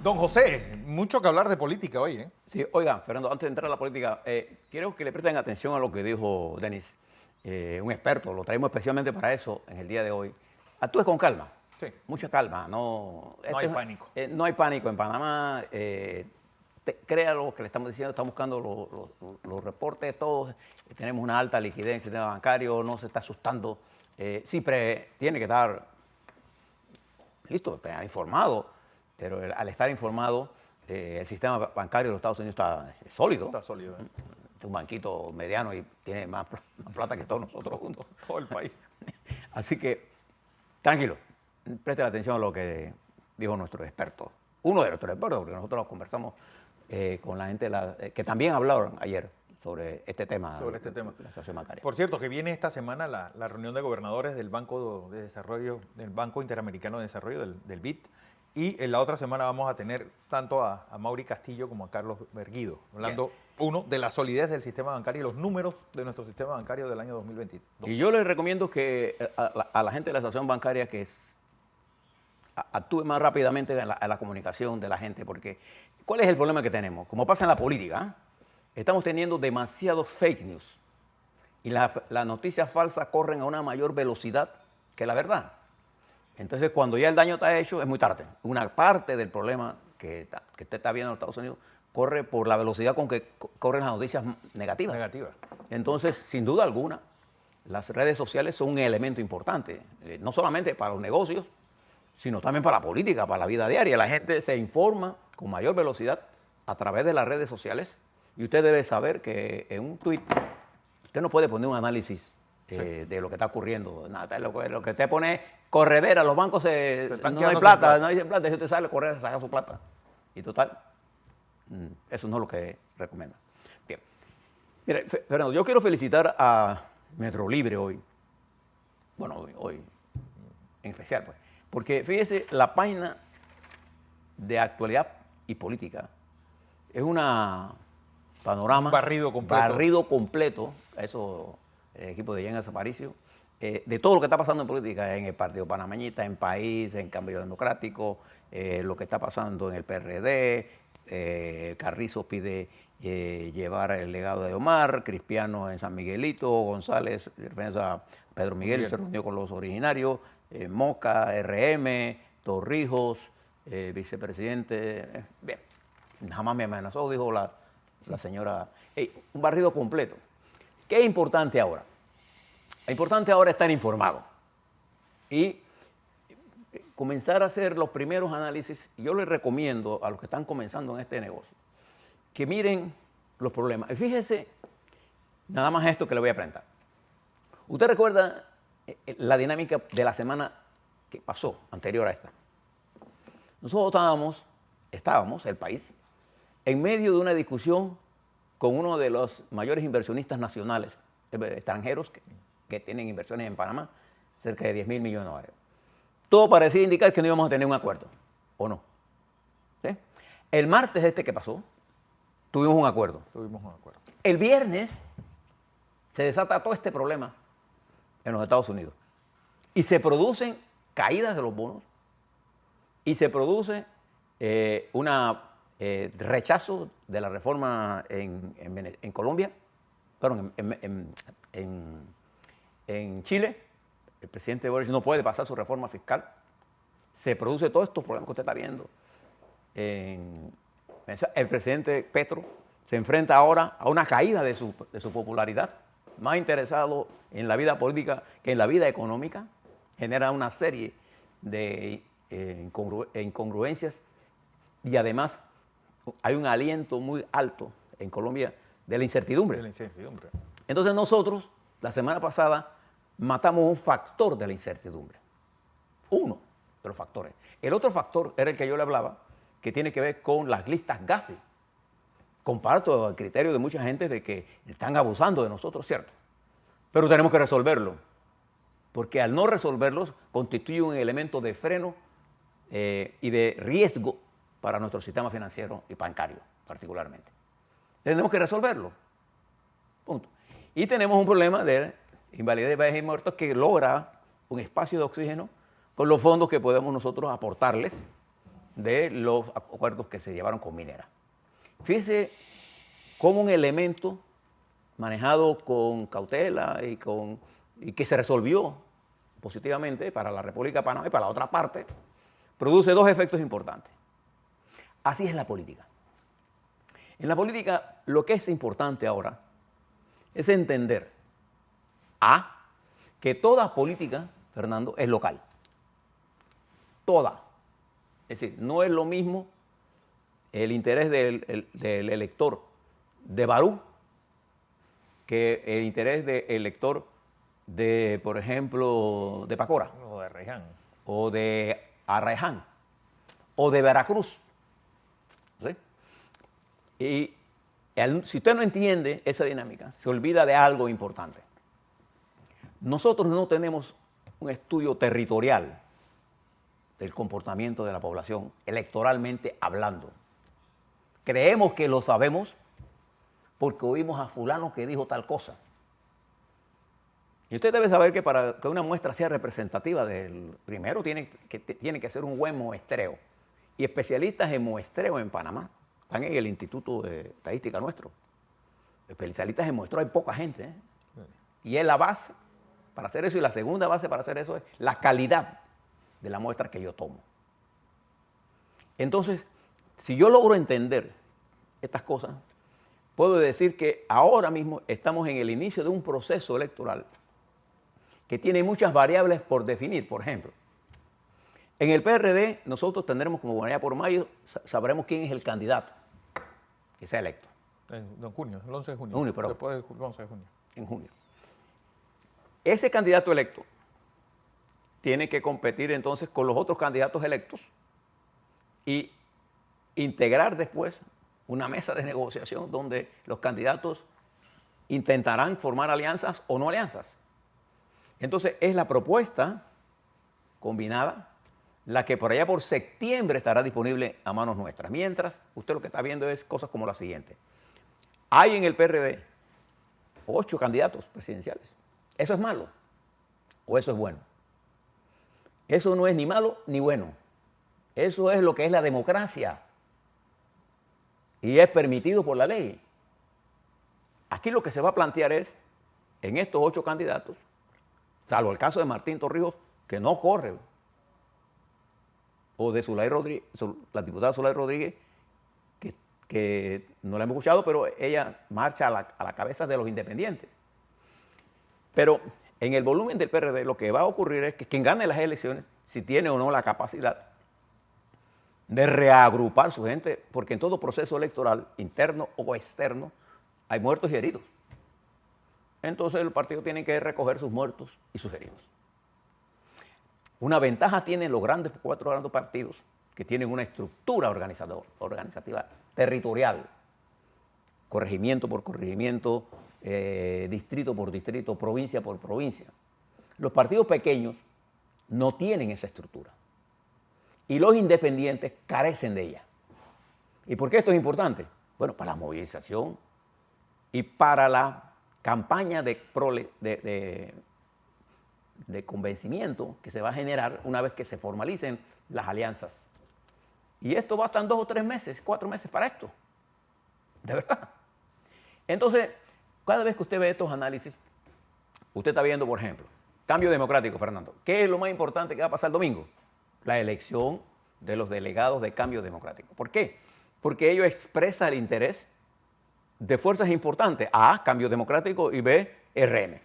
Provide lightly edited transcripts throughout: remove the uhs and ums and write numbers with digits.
Don José, mucho que hablar de política hoy, ¿eh? Sí, oiga, Fernando, antes de entrar a la política, quiero que le presten atención a lo que dijo Denis, un experto, lo traemos especialmente para eso en el día de hoy. Actúe con calma, Sí. mucha calma, no hay pánico. No hay pánico en Panamá, crea lo que le estamos diciendo, estamos buscando los reportes todos, tenemos una alta liquidez en el sistema bancario, no se está asustando, siempre tiene que estar listo, informado, pero al estar informado, el sistema bancario de los Estados Unidos está sólido. Está sólido, ¿eh? Es un banquito mediano y tiene más plata que todos nosotros juntos. Todo el país. Así que, tranquilo, preste atención a lo que dijo nuestro experto. Uno de nuestros expertos, porque nosotros conversamos con la gente que también hablaron ayer sobre este tema. Sobre este tema. La situación bancaria. Por cierto, que viene esta semana la reunión de gobernadores del Banco de Desarrollo, del Banco Interamericano de Desarrollo, del BID. Y en la otra semana vamos a tener tanto a Mauri Castillo como a Carlos Berguido, hablando, uno, de la solidez del sistema bancario y los números de nuestro sistema bancario del año 2022. Y yo les recomiendo que a la gente de la asociación bancaria que actúe más rápidamente a la comunicación de la gente, porque ¿cuál es el problema que tenemos? Como pasa en la política, estamos teniendo demasiados fake news y las noticias falsas corren a una mayor velocidad que la verdad. Entonces, cuando ya el daño está hecho, es muy tarde. Una parte del problema que usted está viendo en los Estados Unidos corre por la velocidad con que corren las noticias negativas. Entonces, sin duda alguna, las redes sociales son un elemento importante, no solamente para los negocios, sino también para la política, para la vida diaria. La gente se informa con mayor velocidad a través de las redes sociales y usted debe saber que en un tuit usted no puede poner un análisis de lo que está ocurriendo. Nada, lo que usted pone es corredera, los bancos no hay plata, no hay plata, si usted sale a correr, saca su plata. Y total, eso no es lo que recomienda. Bien. Mire, Fernando, yo quiero felicitar a Metro Libre hoy. Bueno, hoy en especial, pues. Porque fíjese, la página de actualidad y política es una panorama. Barrido completo. Eso, el equipo de Jean Aparicio, de todo lo que está pasando en política, en el Partido Panameñista, en País, en Cambio Democrático, lo que está pasando en el PRD, Carrizo pide llevar el legado de Omar, Cristiano en San Miguelito, González, referencia a Pedro Miguel, se reunió con los originarios, Moca, RM, Torrijos, vicepresidente, bien, jamás me amenazó, dijo la señora, un barrido completo. ¿Qué es importante ahora? Lo importante ahora es estar informado y comenzar a hacer los primeros análisis. Yo les recomiendo a los que están comenzando en este negocio que miren los problemas. Y fíjese, nada más esto que le voy a presentar. ¿Usted recuerda la dinámica de la semana que pasó, anterior a esta? Nosotros estábamos, el país, en medio de una discusión con uno de los mayores inversionistas nacionales, extranjeros, que tienen inversiones en Panamá, cerca de 10.000 millones de dólares. Todo parecía indicar que no íbamos a tener un acuerdo, ¿o no? ¿Sí? El martes que pasó, tuvimos un acuerdo. El viernes se desata todo este problema en los Estados Unidos y se producen caídas de los bonos y se produce un rechazo de la reforma en Colombia, perdón, en Chile. El presidente Boric no puede pasar su reforma fiscal. Se produce todos estos problemas que usted está viendo. El presidente Petro se enfrenta ahora a una caída de su popularidad. Más interesado en la vida política que en la vida económica. Genera una serie de incongruencias y además hay un aliento muy alto en Colombia de la incertidumbre. Entonces nosotros, la semana pasada, matamos un factor de la incertidumbre. Uno de los factores. El otro factor era el que yo le hablaba, que tiene que ver con las listas Gafi. Comparto el criterio de mucha gente de que están abusando de nosotros, ¿cierto? Pero tenemos que resolverlo, porque al no resolverlos constituye un elemento de freno y de riesgo para nuestro sistema financiero y bancario, particularmente. Tenemos que resolverlo. Punto. Y tenemos un problema de invalidez, bajas y muertos que logra un espacio de oxígeno con los fondos que podemos nosotros aportarles de los acuerdos que se llevaron con Minera. Fíjese cómo un elemento manejado con cautela y que se resolvió positivamente para la República de Panamá y para la otra parte, produce dos efectos importantes. Así es la política. En la política lo que es importante ahora es entender, que toda política, Fernando, es local. Toda. Es decir, no es lo mismo el interés del elector de Barú que el interés del elector de, por ejemplo, de Pacora. O de Arraiján. O de Arraiján. O de Veracruz. ¿Sí? Y si usted no entiende esa dinámica, se olvida de algo importante. Nosotros no tenemos un estudio territorial del comportamiento de la población, electoralmente hablando. Creemos que lo sabemos porque oímos a fulano que dijo tal cosa. Y usted debe saber que para que una muestra sea representativa primero tiene que ser un buen muestreo. Y especialistas en muestreo en Panamá están en el Instituto de Estadística nuestro. Especialistas en muestreo hay poca gente, ¿eh? Y es la base para hacer eso, y la segunda base para hacer eso es la calidad de la muestra que yo tomo. Entonces, si yo logro entender estas cosas, puedo decir que ahora mismo estamos en el inicio de un proceso electoral que tiene muchas variables por definir. Por ejemplo, en el PRD nosotros tendremos como allá por mayo, sabremos quién es el candidato que sea electo. En junio, el 11 de junio. Junio, perdón. Después del 11 de junio. En junio. Ese candidato electo tiene que competir entonces con los otros candidatos electos y integrar después una mesa de negociación donde los candidatos intentarán formar alianzas o no alianzas. Entonces es la propuesta combinada la que por allá por septiembre estará disponible a manos nuestras. Mientras, usted lo que está viendo es cosas como la siguiente. Hay en el PRD 8 candidatos presidenciales. ¿Eso es malo o eso es bueno? Eso no es ni malo ni bueno. Eso es lo que es la democracia y es permitido por la ley. Aquí lo que se va a plantear es, en estos 8 candidatos, salvo el caso de Martín Torrijos, que no corre, o de Zulay Rodríguez, la diputada Zulay Rodríguez, que no la hemos escuchado, pero ella marcha a la cabeza de los independientes. Pero en el volumen del PRD lo que va a ocurrir es que quien gane las elecciones, si tiene o no la capacidad de reagrupar su gente, porque en todo proceso electoral, interno o externo, hay muertos y heridos. Entonces el partido tiene que recoger sus muertos y sus heridos. Una ventaja tienen los 4 grandes partidos que tienen una estructura organizativa territorial, corregimiento por corregimiento, distrito por distrito, provincia por provincia. Los partidos pequeños no tienen esa estructura y los independientes carecen de ella. ¿Y por qué esto es importante? Bueno, para la movilización y para la campaña de convencimiento que se va a generar una vez que se formalicen las alianzas. Y esto bastan 2 o 3 meses, 4 meses para esto. De verdad. Entonces, cada vez que usted ve estos análisis, usted está viendo, por ejemplo, cambio democrático, Fernando. ¿Qué es lo más importante que va a pasar el domingo? La elección de los delegados de cambio democrático. ¿Por qué? Porque ello expresa el interés de fuerzas importantes. A, cambio democrático, y B, RM.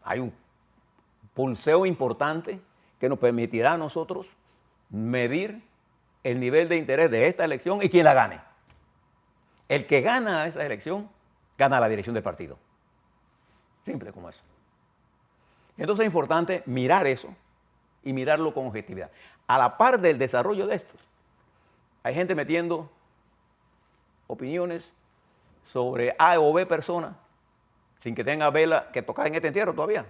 Hay un pulseo importante que nos permitirá a nosotros medir el nivel de interés de esta elección y quién la gane. El que gana esa elección, gana la dirección del partido. Simple como eso. Entonces es importante mirar eso y mirarlo con objetividad. A la par del desarrollo de esto, hay gente metiendo opiniones sobre A o B personas sin que tenga vela que tocar en este entierro todavía.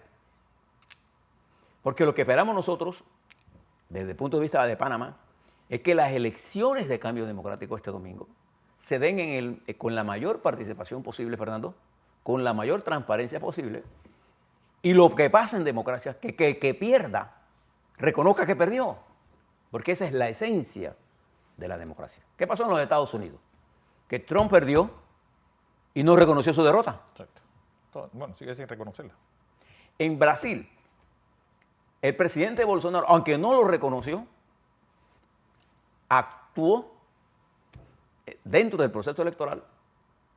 Porque lo que esperamos nosotros, desde el punto de vista de Panamá, es que las elecciones de cambio democrático este domingo se den con la mayor participación posible, Fernando, con la mayor transparencia posible, y lo que pasa en democracia, que pierda, reconozca que perdió. porque esa es la esencia de la democracia. ¿Qué pasó en los Estados Unidos? Que Trump perdió y no reconoció su derrota. Exacto. Bueno, sigue sin reconocerla. En Brasil, el presidente Bolsonaro, aunque no lo reconoció, actuó dentro del proceso electoral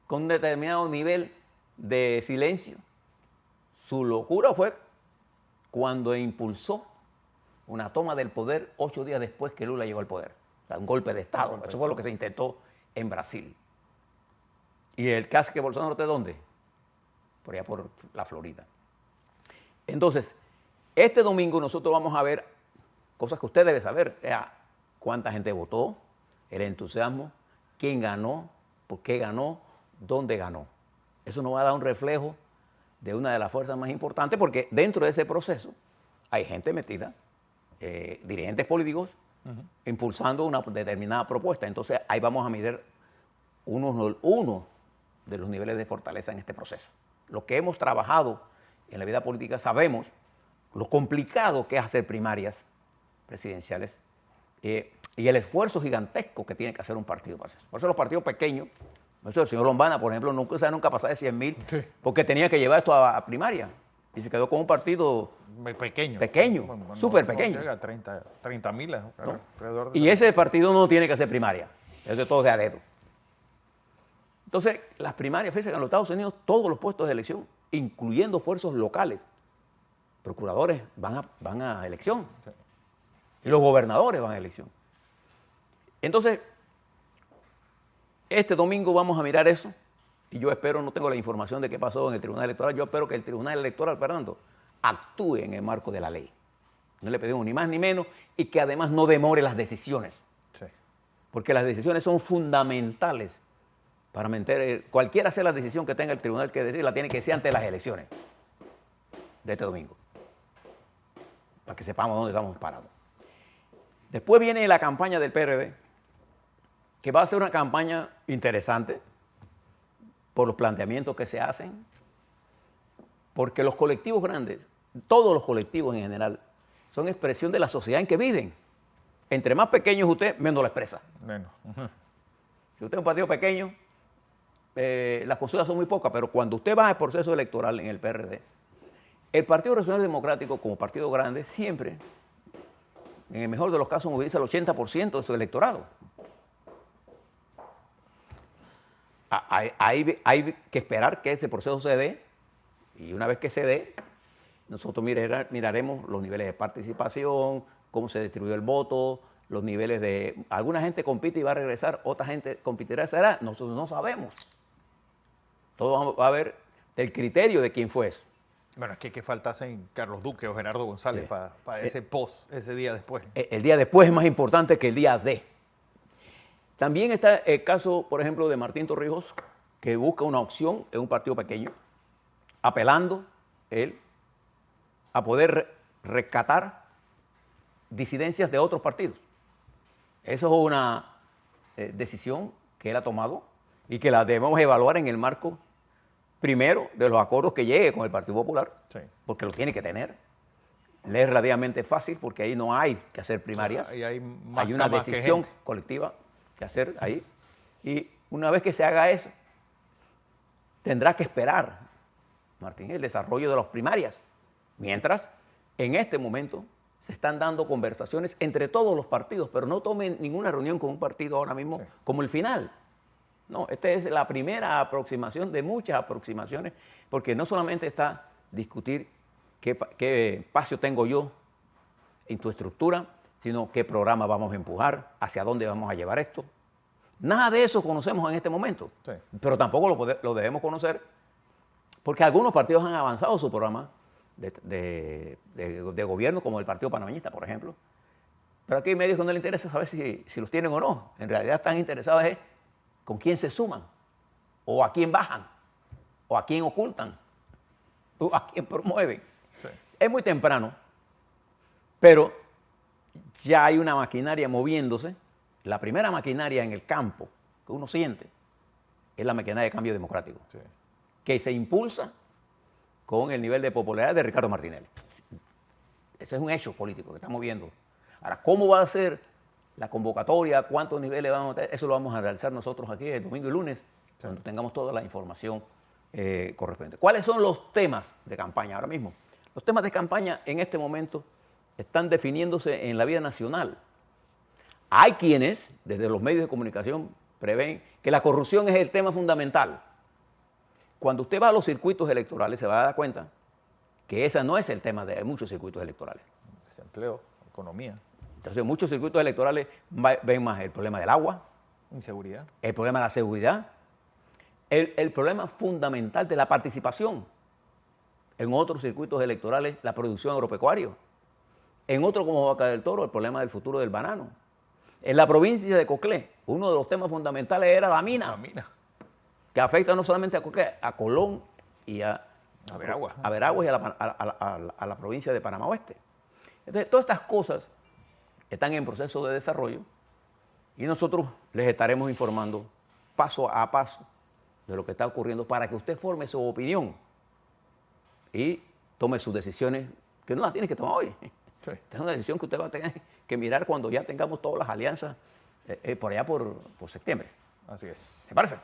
con un determinado nivel de silencio. Su locura fue cuando impulsó una toma del poder 8 días después que Lula llegó al poder. O sea, un golpe de Estado. Eso fue lo que se intentó en Brasil. ¿Y el caso que Bolsonaro de dónde? Por allá por la Florida. Entonces, este domingo nosotros vamos a ver cosas que usted debe saber. Cuánta gente votó, el entusiasmo, quién ganó, por qué ganó, dónde ganó. Eso nos va a dar un reflejo de una de las fuerzas más importantes, porque dentro de ese proceso hay gente metida, dirigentes políticos, impulsando una determinada propuesta. Entonces ahí vamos a medir uno de los niveles de fortaleza en este proceso. Los que hemos trabajado en la vida política sabemos lo complicado que es hacer primarias presidenciales y el esfuerzo gigantesco que tiene que hacer un partido para eso. Por eso los partidos pequeños, por eso el señor Lombana, por ejemplo, nunca pasó de 100,000, sí, porque tenía que llevar esto a primaria. Y se quedó con un partido pequeño, bueno, súper pequeño. Llega a 30,000. ¿No? Y ese partido no tiene que hacer primaria. Eso es todo de a dedo. Entonces, las primarias, fíjense que en los Estados Unidos todos los puestos de elección, incluyendo fuerzas locales, procuradores van a elección. Sí. Y los gobernadores van a elección. Entonces, este domingo vamos a mirar eso. Y yo espero, no tengo la información de qué pasó en el Tribunal Electoral, yo espero que el Tribunal Electoral, Fernando, actúe en el marco de la ley. No le pedimos ni más ni menos y que además no demore las decisiones. Sí. Porque las decisiones son fundamentales para mantener, cualquiera sea la decisión que tenga el tribunal que decir, la tiene que decir antes de las elecciones de este domingo. Para que sepamos dónde estamos parados. Después viene la campaña del PRD, que va a ser una campaña interesante por los planteamientos que se hacen, porque los colectivos grandes, todos los colectivos en general, son expresión de la sociedad en que viven. Entre más pequeño es usted, menos la expresa. Menos. Si usted es un partido pequeño, las consultas son muy pocas, pero cuando usted va al proceso electoral en el PRD, el Partido Regional Democrático, como partido grande, siempre, en el mejor de los casos, moviliza el 80% de su electorado. Hay que esperar que ese proceso se dé, y una vez que se dé, nosotros miraremos los niveles de participación, cómo se distribuyó el voto, los niveles de... Alguna gente compite y va a regresar, otra gente competirá y será. Nosotros no sabemos. Todo va a ver el criterio de quién fue eso. Bueno, es que faltasen Carlos Duque o Gerardo González para ese post, ese día después. El día después es más importante que el día de. También está el caso, por ejemplo, de Martín Torrijos, que busca una opción en un partido pequeño, apelando él a poder rescatar disidencias de otros partidos. Eso es una decisión que él ha tomado y que la debemos evaluar en el marco, primero, de los acuerdos que llegue con el Partido Popular, sí, porque lo tiene que tener. Le es relativamente fácil porque ahí no hay que hacer primarias. Sí, hay una decisión colectiva que hacer ahí. Y una vez que se haga eso, tendrá que esperar, Martín, el desarrollo de las primarias. Mientras, en este momento, se están dando conversaciones entre todos los partidos, pero no tomen ninguna reunión con un partido ahora mismo, sí, como el final. No, esta es la primera aproximación de muchas aproximaciones, porque no solamente está discutir qué espacio tengo yo en tu estructura, sino qué programa vamos a empujar, hacia dónde vamos a llevar esto. Nada de eso conocemos en este momento, sí, pero tampoco lo debemos conocer, porque algunos partidos han avanzado su programa de gobierno, como el Partido Panameñista, por ejemplo. Pero aquí hay medios que no les interesa saber si los tienen o no. En realidad están interesados en con quién se suman, o a quién bajan, o a quién ocultan, o a quién promueven. Sí. Es muy temprano, pero ya hay una maquinaria moviéndose. La primera maquinaria en el campo que uno siente es la maquinaria de cambio democrático, sí, que se impulsa con el nivel de popularidad de Ricardo Martinelli. Ese es un hecho político que estamos viendo. Ahora, ¿cómo va a ser la convocatoria? ¿Cuántos niveles vamos a tener? Eso lo vamos a realizar nosotros aquí el domingo y lunes, cuando tengamos toda la información correspondiente. ¿Cuáles son los temas de campaña ahora mismo? Los temas de campaña en este momento están definiéndose en la vida nacional. Hay quienes, desde los medios de comunicación, prevén que la corrupción es el tema fundamental. Cuando usted va a los circuitos electorales se va a dar cuenta que ese no es el tema de muchos circuitos electorales. Desempleo, economía, Entonces, muchos circuitos electorales ven más el problema del agua, inseguridad. el problema de la seguridad, el problema fundamental de la participación. En otros circuitos electorales, la producción agropecuaria. En otro, como Boca del Toro, el problema del futuro del banano. En la provincia de Coclé, uno de los temas fundamentales era la mina, La mina. que afecta no solamente a Coclé, a Colón y a Veraguas. a Veraguas y a la provincia de Panamá Oeste. Entonces, todas estas cosas están en proceso de desarrollo y nosotros les estaremos informando paso a paso de lo que está ocurriendo para que usted forme su opinión y tome sus decisiones, que no las tiene que tomar hoy. Sí. Esta es una decisión que usted va a tener que mirar cuando ya tengamos todas las alianzas por allá por septiembre. Así es. ¿Me parece?